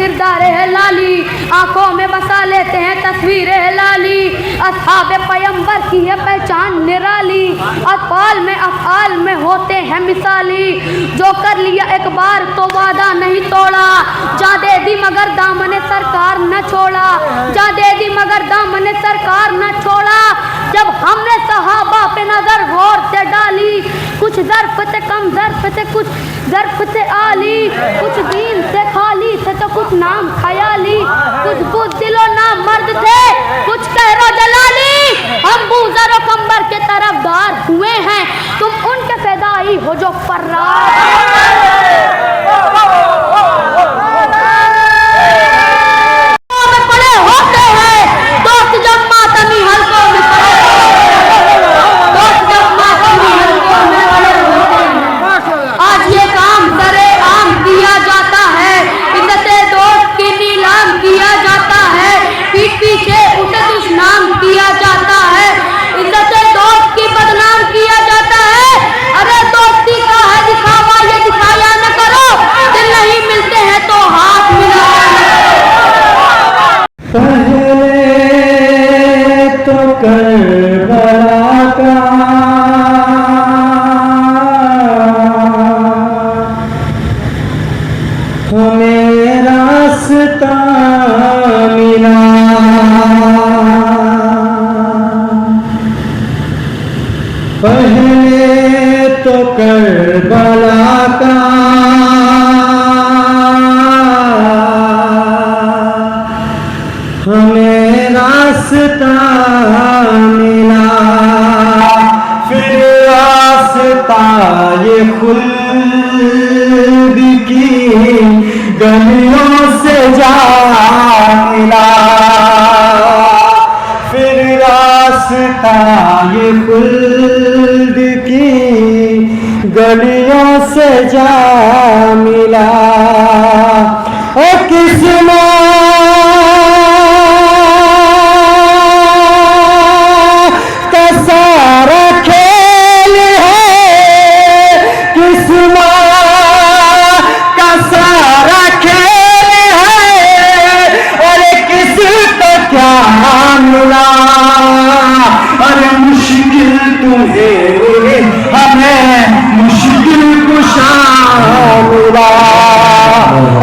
किरदार है लाली, आंखों में बसा लेते हैं तस्वीरें है लाली। असहाबे पैगंबर की है पहचान निराली, अफआल में होते हैं मिसाली। जो कर लिया एक बार तो वादा नहीं तोड़ा, जा दे दी मगर दामने सरकार न छोड़ा, जा दे दी मगर दामने सरकार न छोड़ा। जब हमने सहाबा पे नजर गौर से डाली, कुछ ज़र्फ से कम ज़र्फ से कुछ ज़र्फ से आली, कुछ दीन से खाली थे तो कुछ नाम खयाली, कुछ बुज़दिलो नाम मर्द थे कुछ कहरो जलाली। हम बूज़र और कंबर के तरफदार हुए हैं, तुम उनके फ़िदाई हो जो फर्रार। पहले तो करबला का हमें रास्ता मिला, फिर रास्ता ये खुल्द की गलियों से जा मिला, फिर रास्ता ये खुल्द की गलियों से जा मिला। ओ किस्मत का सारा खेल है, किस्मत का सारा खेल है, अरे किसको क्या मिला, अरे मुश्किल तुम्हें हमें मुश्किल कुशा मिला,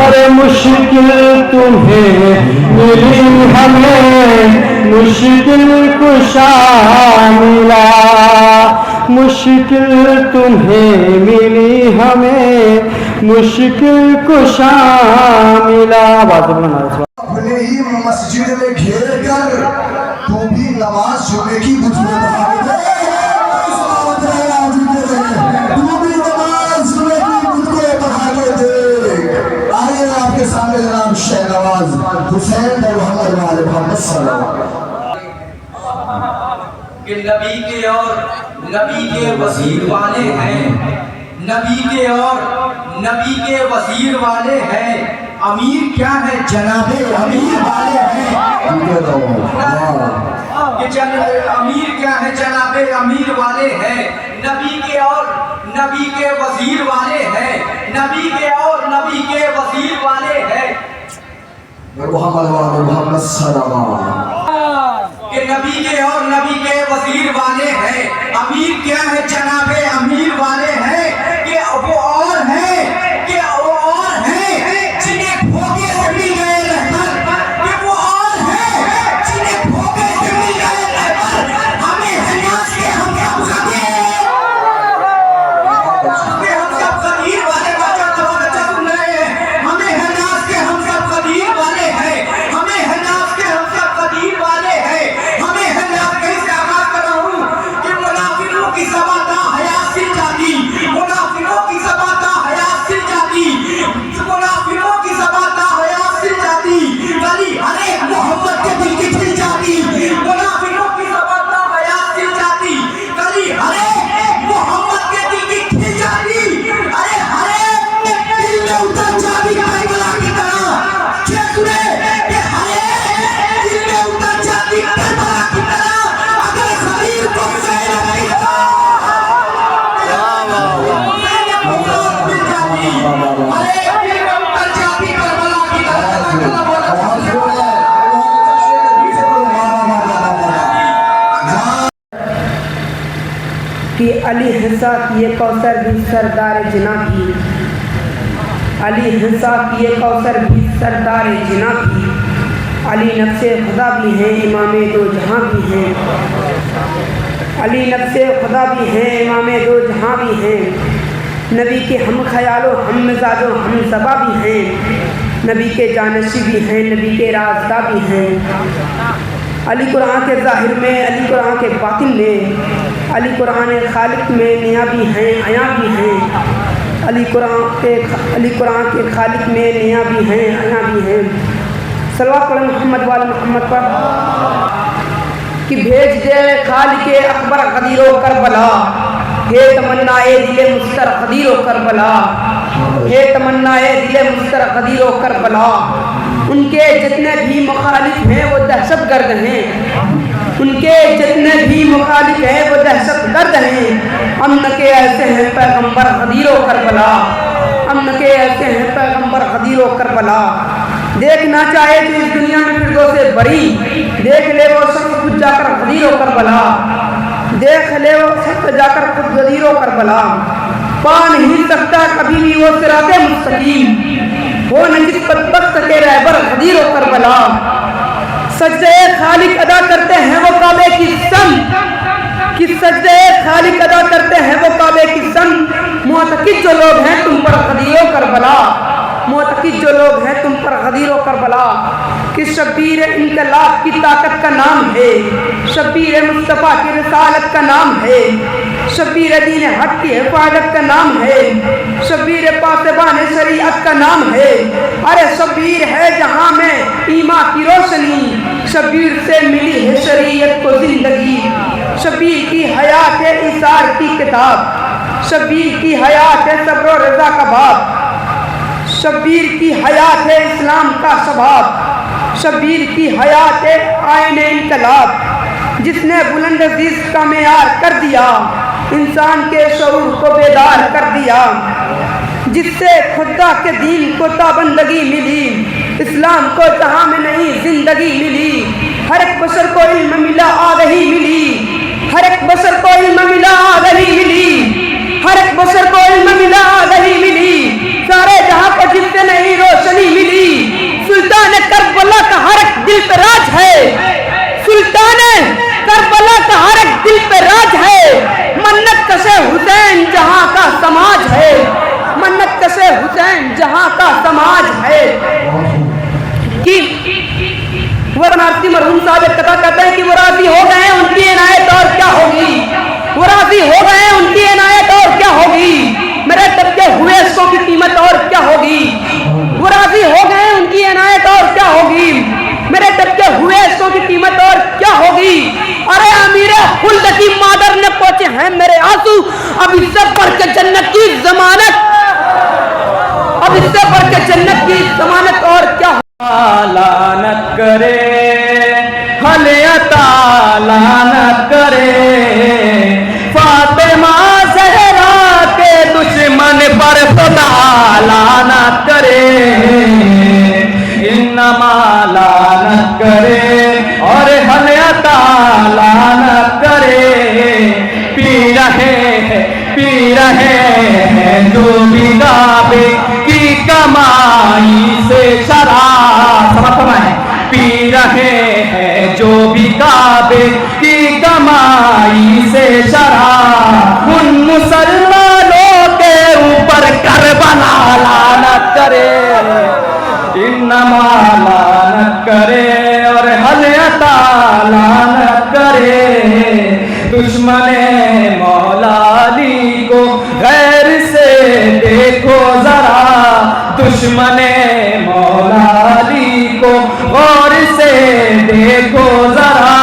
अरे मुश्किल तुम्हें मिली हमें मुश्किल कुशा मिला, मुश्किल तुम्हें मिली हमें मुश्किल कुशा मिला। अपने ही मस्जिद में घेर कर तू भी नमाज जुमे की तुझमें बहाने दे, तू भी नमाज जुमे की तुझको बहाने दे। आइए आपके सामने जनाब शहनवाज हुसैन और मोहम्मद वाले मोहम्मद सल्लल्लाहु कि नबी के और नबी के वजीर वाले हैं, नबी के और नबी के वजीर वाले हैं, अमीर क्या है जनाबे अमीर वाले हैं, अमीर क्या है जनाबे अमीर वाले हैं, नबी के और नबी के वजीर वाले हैं, नबी के और नबी के वजीर वाले हैं। मोहम्मद वाले मोहम्मद सल्लल्लाहु कि नबी के और नबी के वजीर वाले हैं, अमीर क्या है जनाबे अमीर वाले हैं, कि वो और हैं, कि वो और हैं जिन्हें भोगे से मिल गए रहबर, कि वो और हैं जिन्हें भोगे से मिल गए रहबर, हमें हनास के हम सब कदीर वाले बच्चा सुन रहे हैं, हमें हनास के हम सब कदीर वाले हैं, हमें हनास के हम सब कदीर वाले हैं, हमें हनास के इस आगाज कर रहा हूँ कि मुनाफिरों की सवादा हयात से जाती कि अली हिस्सा किए कौसर भी सरदार जिना की, अली हिस्सा किए कौसर भी सरदार जिना की, अली नफ्से खुदा भी हैं इमाम दो जहां भी हैं, अली नफ्से खुदा भी हैं इमाम दो जहां भी हैं, नबी के हम ख्यालों हम मिजाजों हम ज़बा भी हैं, नबी के जानशी भी हैं नबी के रास्ता भी हैं। अली कुरान के ज़ाहिर में, अली कुरान के बातिन में, अली कुरान खालिक में निया भी हैं आया भी हैं, अली कुरान के खालिक में निया भी हैं आया भी हैं। सल्लल्लाहु अलैहि मोहम्मद वाले मोहम्मद पर कि भेज दे खालिक अकबर क़दीरो करबला, हे तमन्नाए दिले मुस्तर क़दीरो करबला, हे तमन्नाए दिले मुस्तर क़दीरो करबला। उनके जितने भी मुखालिफ हैं वो दहशतगर्द हैं, उनके जितने भी मुखालिफ हैं वो दहशतगर्द हैं। अमन के ऐसे हैं पैगंबर क़दीरो करबला, अमन के ऐसे हैं पैगंबर क़दीरो करबला। देखना चाहे तो इस दुनिया में फिर से बड़ी, देख ले वो सब खुद जाकर क़दीरो करबला, देख ले वो सब जाकर खुद क़दीरो करबला। पा नहीं सकता कभी भी वो सिराते मुस्तकीम, वो नहीं बदबख्त के रहबर क़दीरो करबला। सजदे खालिक अदा करते हैं वो काबे की संग, कि सजदे खालिक अदा करते हैं वो काबे की संग। मुअतकिद जो लोग हैं तुम पर क़दीरो करबला, मुअतकिद जो लोग हैं तुम पर क़दीरो करबला। कि शब्बीर इनकलाब की ताकत का नाम है, शब्बीर मुस्तफ़ा की रिसालत का नाम है, शब्बीर दीन हक की हिफाजत का नाम है, शब्बीर पासबान शरीयत का नाम है। अरे शब्बीर है जहाँ में ईमा की रोशनी, शब्बीर से मिली है शरीयत को जिंदगी। शब्बीर की हयात है इसार की किताब, शब्बीर की हयात है सब्र और रज़ा का बाब, शब्बीर की हयात है इस्लाम का शबाब, शब्बीर की हयात है आईने इनकलाब। जिसने बुलंद अजीज का मेयार कर दिया, इंसान के शऊर को बेदार कर दिया, जिससे खुदा के दीन को ताबंदगी मिली, इस्लाम को जहां में नहीं जिंदगी मिली। हर एक बशर को इल्म मिला आगही मिली, हर एक बशर को इल्म मिला आगही मिली, हर एक बशर को इल्म मिला आगही मिली। सारे जहां पर जिससे नहीं रोशनी मिली, सुल्तान करबला का हर एक दिल पे राज है, सुल्तान करबला का हर एक दिल पे राज है। मन्नत कशे हुसैन जहां का समाज है, मन्नत कशे हुसैन जहां का समाज है। कि वो बनारसी मरहूम साहब एक कथा कहते हैं कि वो राजी हो गए उनकी इनायत और क्या होगी, वो राजी हो गए उनकी इनायत और क्या होगी। मेरे टपके हुए इसको की कीमत और क्या होगी, वो राजी हो गए उनकी इनायत और क्या होगी। मेरे टपके हुए इसको की कीमत और क्या होगी। अरे अमीर खुल्द की मादर ने पहुंचे हैं मेरे आंसू, अब इससे बढ़ के जन्नत की जमानत, अब इससे बढ़ के जन्नत की जमानत और क्या। लानत करे हले लानत करे, फातिमा ज़हरा के दुश्मन पर खुदा लानत करे, इन्नमा लानत करे और हले लानत करे। पी रहे हैं जो भी गाबे की कमाई से शराब, समझ है, पी रहे हैं जो भी काबे की कमाई से शराब। उन मुसलमानों के ऊपर करबला लानत करे, इन्नमा लानत करे और हलता लानत करे। दुश्मने मौला अली को गैर से देखो जरा, दुश्मने मौला अली को गौर से देखो जरा।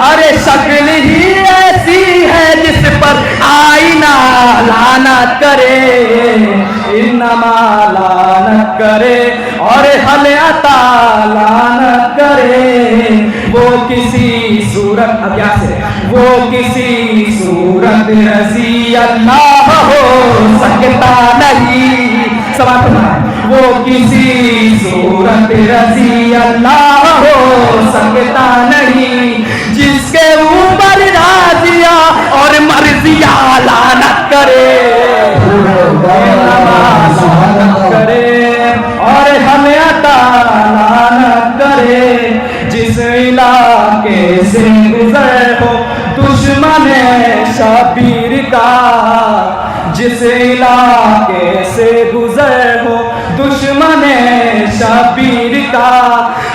अरे शक्ल ही ऐसी है जिस पर आईना लानत करे, इन्नमा लानत करे और हलता लानत करे। वो किसी सूरत अभ्यास है, वो किसी सूरत रजी अल्लाह हो सकता नहीं, वो किसी सूरत रजी अल्लाह हो सकता नहीं। जिसके ऊपर राजिया और मर्जिया करे, नमाज न करे और हमें अता न करे। जिस इलाके से गुजर हो दुश्मन शबीर का, जिस इलाके से गुजर हो दुश्मन शबीर का,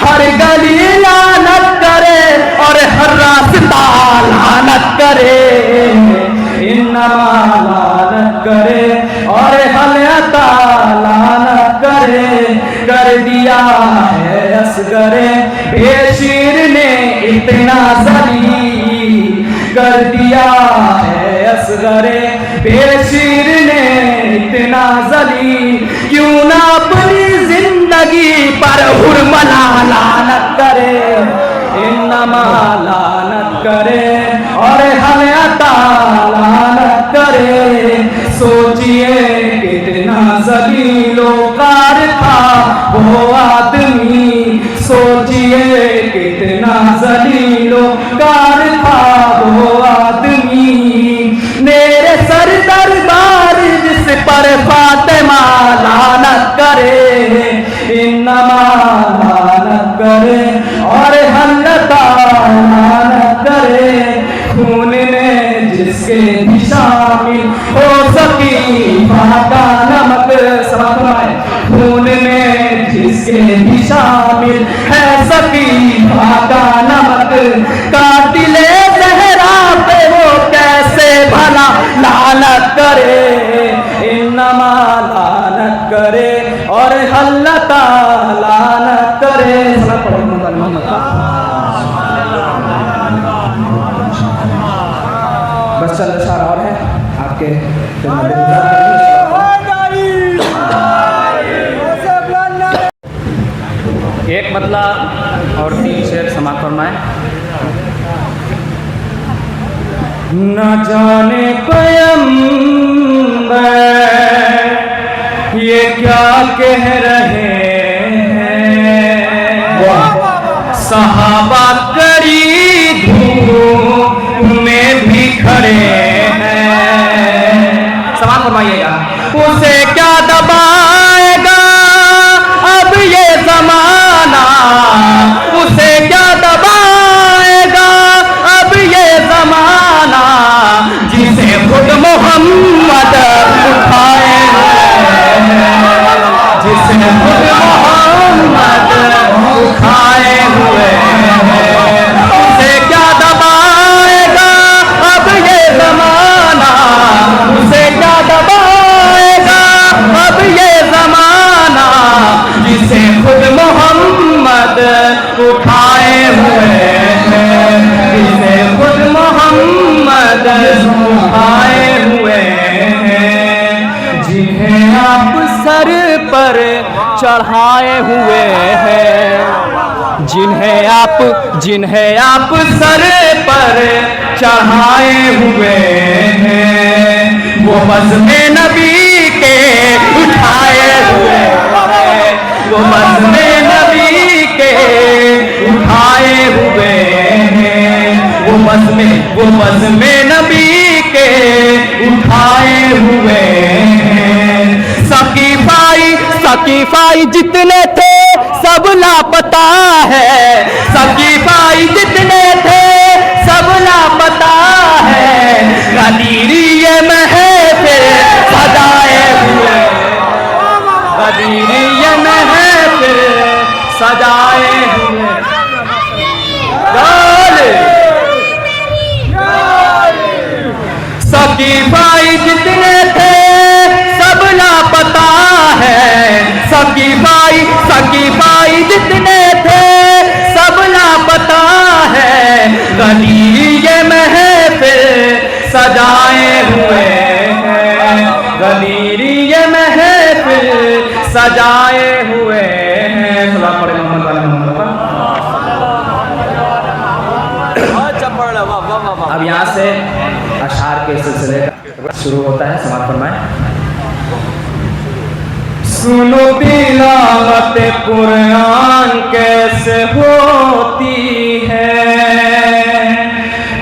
हर गली लानत करे और हर रास्ता लानत करे। इन्नमा लानत करे और हलता लानत करे। कर दिया है असगरे बेशीर ने इतना जलील, कर दिया है असगरे बेशीर ने इतना जलील। क्यों ना अपनी जिंदगी पर हुर्मला लानत करे, इन्नमा लानत करे और हलता लानत करे। सोचिए कितना जलीलोकार था वो आदमी, सोचिए कितना जलीलोकार था वो आदमी। मेरे सर दरबार जिस पर फातिमा लानत करे, इन्नमा लानत करे और हल्लता लानत करे। खून में जिसके भी शामिल हो सकीफा का नमक, समाए खून में जिसके भी शामिल है सकीफा का नमक। कातिले ज़हरा पे वो कैसे भला लानत करे, इन्नमा लानत करे और हल्लता लानत करे। बस चल इशारा और है आपके एक मतला और 3 शेर समाप्त फरमाए। न जाने पैगंबर ये क्या कह रहे हैं, सहाबा कड़ी धूप में भी खड़े हैं। समाप्त फरमाइएगा। उसे क्या दबाएगा अब ये जमाना, उसे क्या दबाएगा अब ये जमाना। जिसे खुद मोहम्मद उठाए हैं, जिसे खुद मोहम्मद उठाए हुए हैं। उसे क्या दबाएगा अब ये जमाना, उसे क्या दबाएगा अब ये जमाना। जिसे खुद मोहम्मद उठाए हुए हैं, जिसे खुद मोहम्मद उठाए हुए हैं। जिन्हें आप सर पर चढ़ाए हुए हैं, जिन्हें आप सर पर चढ़ाए हुए हैं। वो बज़्म नबी के उठाए हुए हैं, वो बज़्म नबी के उठाए हुए हैं। वो बज़्म नबी के उठाए हुए हैं। सकीफाई जितने थे सब लापता है, सकीफाई जितने थे सब लापता है। गदीरी ये महफिल सजाए हुए, गदीरी ये महफिल सजाए हुए। सकीफाई जितने थे सब लापता है, सकीफाई जितने थे सब लापता है। गदीरी ये महफिल सजाए हुए हैं, गदीरी ये महफिल सजाए हुए हैं। अब यहाँ से अशार के सिलसिले का शुरू होता है। समाप्त फरमाएं। सुनो तिलावत कुरान कैसे होती है,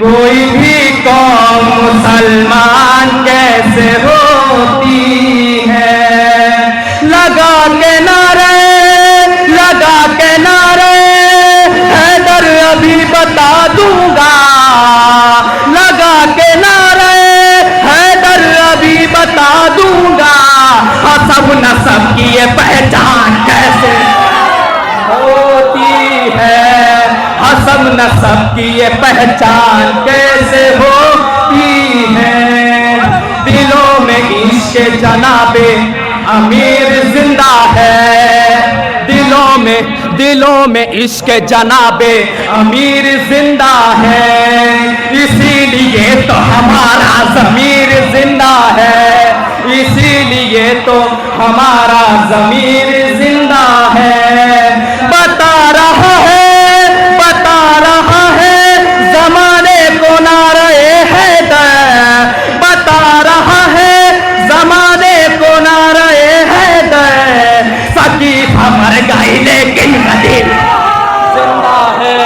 कोई भी कौम मुसलमान कैसे होती है। लगा के नारे हैदर अभी बता दूंगा, लगा के नारे हैदर अभी बता दूंगा, हसब नसब की ये पहचान कैसे होती है, हसब नसब की ये पहचान कैसे होती है। दिलों में इश्क जनाबे अमीर जिंदा है, दिलों में इश्क जनाबे अमीर जिंदा है, इसीलिए तो हमारा ज़मीर जिंदा है, इसीलिए तो हमारा ज़मीर जिंदा है। बता रहा है ज़माने को नारे हैदर, बता रहा है ज़माने को नारे हैदर, सकीफ़ा मर गई लेकिन कदीर जिंदा है,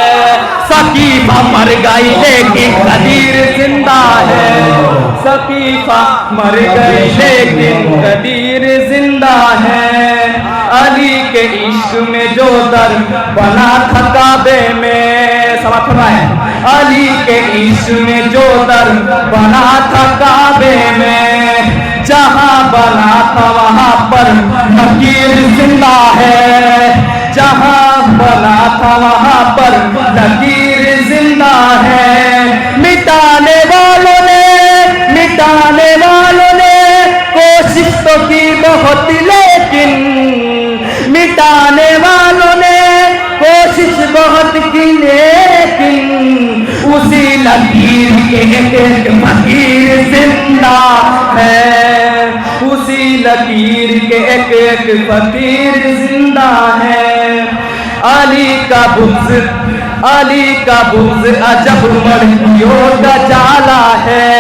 सकीफ़ा मर गई लेकिन कदीर जिंदा है, सकीफ़ा मर गई लेकिन कदीर जिंदा है। अली के इश्क में जो दर बना था काबे में, समझ है, अली के इश्क में जो दर बना था काबे में, जहां बना था वहां पर फकीर जिंदा है, जहां बना था वहां पर फकीर जिंदा है। मिटाने वालों ने कोशिश तो की बहुत, लेकिन मिटाने वालों ने कोशिश बहुत की, लेकिन उसी लकीर के एक फकीर जिंदा है, उसी लकीर के एक फकीर जिंदा है। अली का बुग़्ज़ अजब मकड़ियों का जाला है,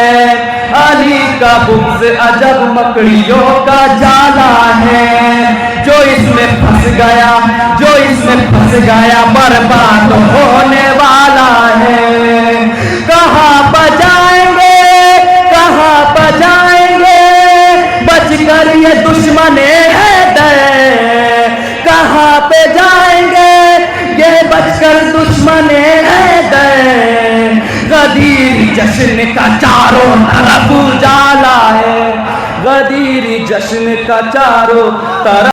अली का बुग़्ज़ अजब मकड़ियों का जाला है, जो इसमें फंस गया बर्बाद होने वाला है। कहाँ बजाएंगे बचकर ये दुश्मने हैदर, कहाँ पे जाएंगे ये बचकर दुश्मने हैदर। गदीर जश्न का चारों तरफ उजाला है, गदीर जश्न का चारों तरफ।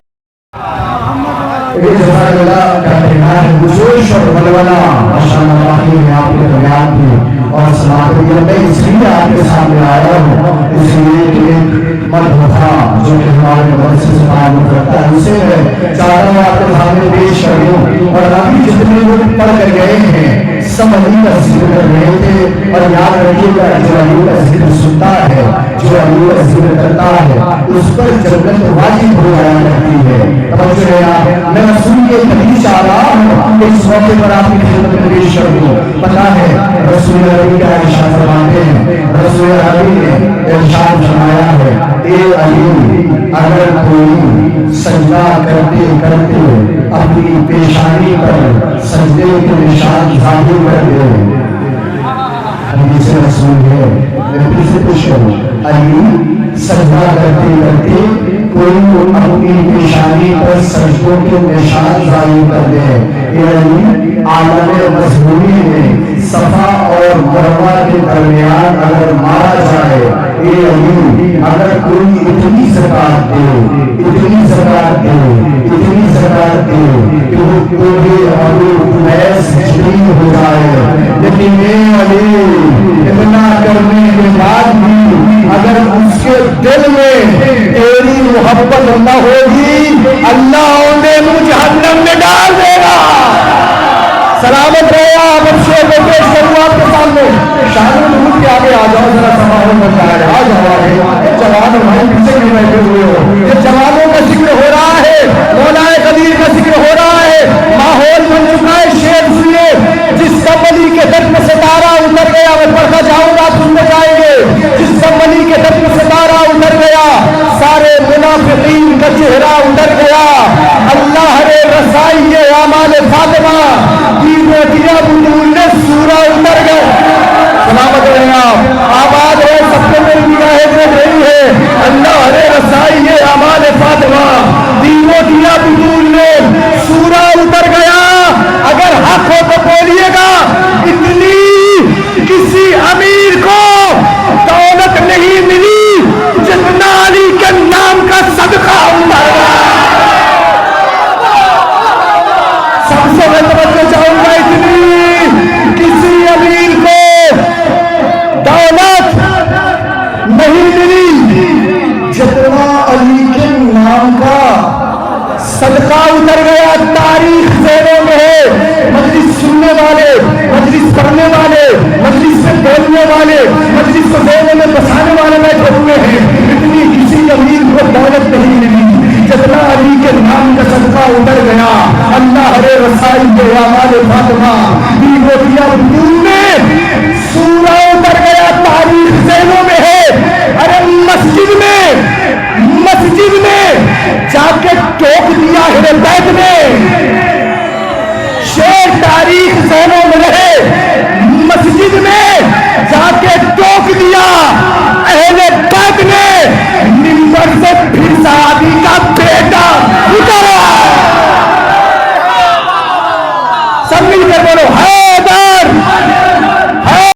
और मैं इसलिए आपके सामने आया हूँ, इसलिए कि एक मर्द था जो कि हमारे मदरसे से ताल्लुक़ रखता है, उसे मैं चाहता हूँ आपके सामने पेश करूँ। और अभी जितने लोग पढ़ कर गए हैं सब अली का जिक्र कर रहे थे, और याद रखिएगा जो अली का जिक्र सुनता है, जो अली का जिक्र करता है, उस पर जन्नत वाजिब हो जाया करती है। मैं रसूल के हदीस चाह रहा हूँ, इस मौके पर आपकी खिदमत में पेश करूँ। पता है रसूल अली का इरशाद फरमाते हैं, रसूल अली ने इरशाद फरमाया है, ए अली अगर कोई सजदा करते करते अपनी पेशानी पर सजदे के निशान जाहिर कर दे, हदीस रसूल है। मैं फिर से पूछ रहा हूँ, अली सजदा करते करते कोई अपनी पेशानी पर सजदों के निशान जाहिर कर दे, ये अली आलम मजबूरी में सफा और मरवा के दरमियान अगर मारा जाए, ये अली अगर कोई इतनी ज़कात दे कि वो पूरे हो जाए, लेकिन ये अली इतना करने के बाद भी अगर उसके दिल में तेरी मोहब्बत न होगी, अल्लाह उन्हें जहन्नम में डाल देगा। सलामत रहे आप। अब शेर को पेश करूँ आपके सामने, शाहरुख दूध के आगे आ जाओ, जरा समारोह में आ जाओ आगे। जवान भाई पीछे भी बैठे हुए हो, ये जवानों का जिक्र हो रहा है, मौलाए कदीर का जिक्र हो रहा है, माहौल बन चुका है। शेर सुनिए, जिस कंबली के दर में सितारा उतर गया, मैं पढ़ता जाऊंगा आप सुनते जाएंगे। जिस कंबली के दर में सितारा उतर गया, सारे मुनाफिकीन का चेहरा उतर गया। अल्लाह रे रसाई ये आमाल फातिमा सूरा उतर गए। सलामत रहे आप, आबाद रहे, सबको मेरी निगाहें देख रही उनको दौलत नहीं मिली, जितना अली के नाम का सदका उतर गया, अल्लाह रे रसाई के आमाल फातिमा, बीबोतिया